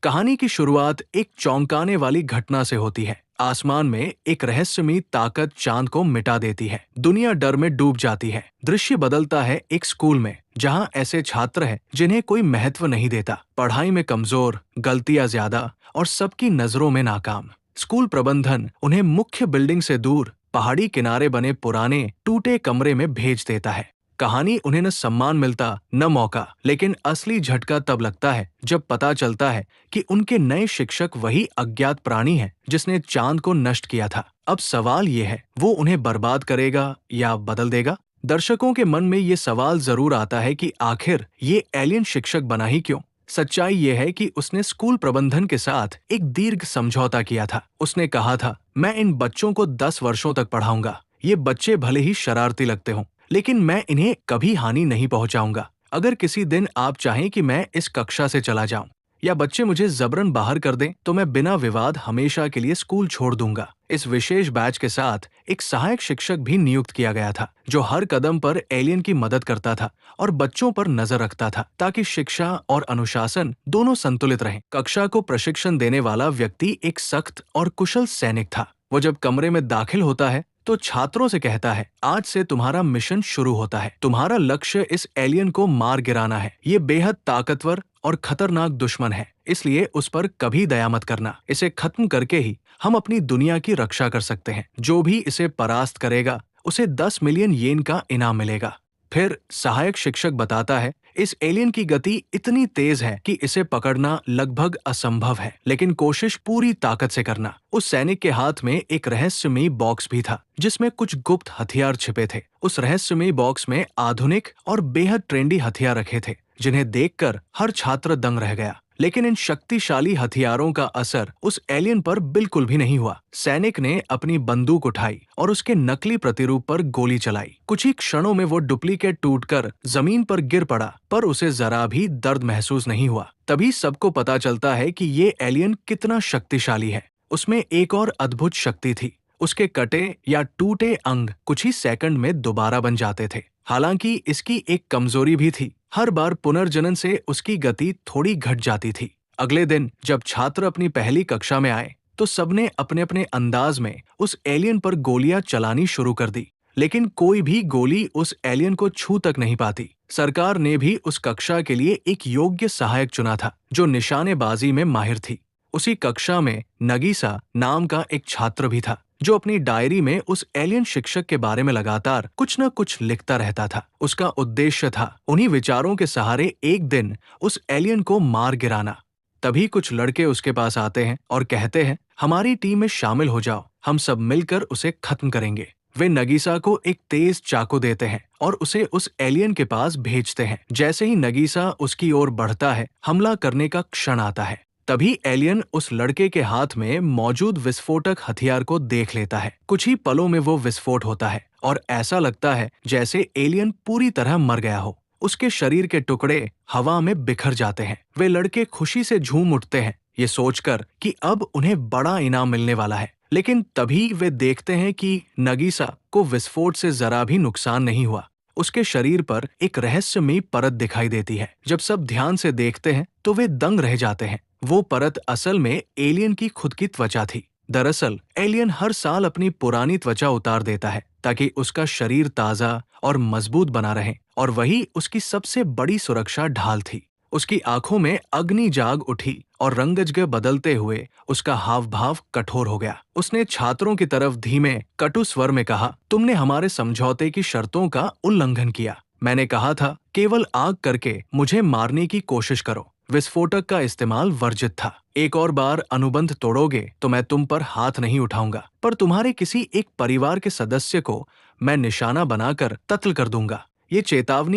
कहानी की शुरुआत एक चौंकाने वाली घटना से होती है। आसमान में एक रहस्यमयी ताकत चांद को मिटा देती है। दुनिया डर में डूब जाती है। दृश्य बदलता है एक स्कूल में, जहां ऐसे छात्र हैं जिन्हें कोई महत्व नहीं देता। पढ़ाई में कमजोर, गलतियां ज्यादा और सबकी नजरों में नाकाम। स्कूल प्रबंधन उन्हें मुख्य बिल्डिंग से दूर पहाड़ी किनारे बने पुराने टूटे कमरे में भेज देता है। कहानी उन्हें न सम्मान मिलता न मौका, लेकिन असली झटका तब लगता है जब पता चलता है कि उनके नए शिक्षक वही अज्ञात प्राणी है जिसने चांद को नष्ट किया था। अब सवाल ये है, वो उन्हें बर्बाद करेगा या बदल देगा? दर्शकों के मन में ये सवाल जरूर आता है कि आखिर ये एलियन शिक्षक बना ही क्यों? सच्चाई ये है कि उसने स्कूल प्रबंधन के साथ एक दीर्घ समझौता किया था। उसने कहा था, मैं इन बच्चों को 10 वर्षों तक पढ़ाऊंगा। ये बच्चे भले ही शरारती लगते हों, लेकिन मैं इन्हें कभी हानि नहीं पहुंचाऊंगा। अगर किसी दिन आप चाहें कि मैं इस कक्षा से चला जाऊं या बच्चे मुझे जबरन बाहर कर दें, तो मैं बिना विवाद हमेशा के लिए स्कूल छोड़ दूंगा। इस विशेष बैच के साथ एक सहायक शिक्षक भी नियुक्त किया गया था, जो हर कदम पर एलियन की मदद करता था और बच्चों पर नजर रखता था, ताकि शिक्षा और अनुशासन दोनों संतुलित रहें। कक्षा को प्रशिक्षण देने वाला व्यक्ति एक सख्त और कुशल सैनिक था। वो जब कमरे में दाखिल होता है तो छात्रों से कहता है, आज से तुम्हारा मिशन शुरू होता है। तुम्हारा लक्ष्य इस एलियन को मार गिराना है। ये बेहद ताकतवर और खतरनाक दुश्मन है, इसलिए उस पर कभी दया मत करना। इसे खत्म करके ही हम अपनी दुनिया की रक्षा कर सकते हैं। जो भी इसे परास्त करेगा उसे 10 मिलियन येन का इनाम मिलेगा। फिर सहायक शिक्षक बताता है, इस एलियन की गति इतनी तेज है कि इसे पकड़ना लगभग असंभव है, लेकिन कोशिश पूरी ताकत से करना। उस सैनिक के हाथ में एक रहस्यमयी बॉक्स भी था, जिसमें कुछ गुप्त हथियार छिपे थे। उस रहस्यमयी बॉक्स में आधुनिक और बेहद ट्रेंडी हथियार रखे थे, जिन्हें देखकर हर छात्र दंग रह गया। लेकिन इन शक्तिशाली हथियारों का असर उस एलियन पर बिल्कुल भी नहीं हुआ। सैनिक ने अपनी बंदूक उठाई और उसके नकली प्रतिरूप पर गोली चलाई। कुछ ही क्षणों में वो डुप्लीकेट टूटकर जमीन पर गिर पड़ा, पर उसे जरा भी दर्द महसूस नहीं हुआ। तभी सबको पता चलता है कि ये एलियन कितना शक्तिशाली है। उसमें एक और अद्भुत शक्ति थी, उसके कटे या टूटे अंग कुछ ही सेकंड में दोबारा बन जाते थे। हालांकि इसकी एक कमजोरी भी थी, हर बार पुनर्जनन से उसकी गति थोड़ी घट जाती थी। अगले दिन जब छात्र अपनी पहली कक्षा में आए, तो सबने अपने अपने अंदाज में उस एलियन पर गोलियां चलानी शुरू कर दी, लेकिन कोई भी गोली उस एलियन को छू तक नहीं पाती। सरकार ने भी उस कक्षा के लिए एक योग्य सहायक चुना था, जो निशानेबाजी में माहिर थी। उसी कक्षा में नगीसा नाम का एक छात्र भी था, जो अपनी डायरी में उस एलियन शिक्षक के बारे में लगातार कुछ न कुछ लिखता रहता था। उसका उद्देश्य था उन्हीं विचारों के सहारे एक दिन उस एलियन को मार गिराना। तभी कुछ लड़के उसके पास आते हैं और कहते हैं, हमारी टीम में शामिल हो जाओ, हम सब मिलकर उसे खत्म करेंगे। वे नगीसा को एक तेज चाकू देते हैं और उसे उस एलियन के पास भेजते हैं। जैसे ही नगीसा उसकी ओर बढ़ता है, हमला करने का क्षण आता है। तभी एलियन उस लड़के के हाथ में मौजूद विस्फोटक हथियार को देख लेता है। कुछ ही पलों में वो विस्फोट होता है और ऐसा लगता है जैसे एलियन पूरी तरह मर गया हो। उसके शरीर के टुकड़े हवा में बिखर जाते हैं। वे लड़के खुशी से झूम उठते हैं, ये सोचकर कि अब उन्हें बड़ा इनाम मिलने वाला है। लेकिन तभी वे देखते हैं कि नगीसा को विस्फोट से जरा भी नुकसान नहीं हुआ। उसके शरीर पर एक रहस्यमयी परत दिखाई देती है। जब सब ध्यान से देखते हैं तो वे दंग रह जाते हैं। वो परत असल में एलियन की खुद की त्वचा थी। दरअसल एलियन हर साल अपनी पुरानी त्वचा उतार देता है, ताकि उसका शरीर ताजा और मजबूत बना रहे, और वही उसकी सबसे बड़ी सुरक्षा ढाल थी। उसकी आंखों में अग्नि जाग उठी और रंगजग बदलते हुए उसका हाव भाव कठोर हो गया। उसने छात्रों की तरफ धीमे कटु स्वर में कहा, तुमने हमारे समझौते की शर्तों का उल्लंघन किया। मैंने कहा था, केवल आग करके मुझे मारने की कोशिश करो। विस्फोटक का इस्तेमाल वर्जित था। एक और बार अनुबंध तोड़ोगे तो मैं तुम पर हाथ नहीं उठाऊंगा, पर तुम्हारे किसी एक परिवार के सदस्य को मैं निशाना बनाकर कत्ल कर दूंगा। ये चेतावनी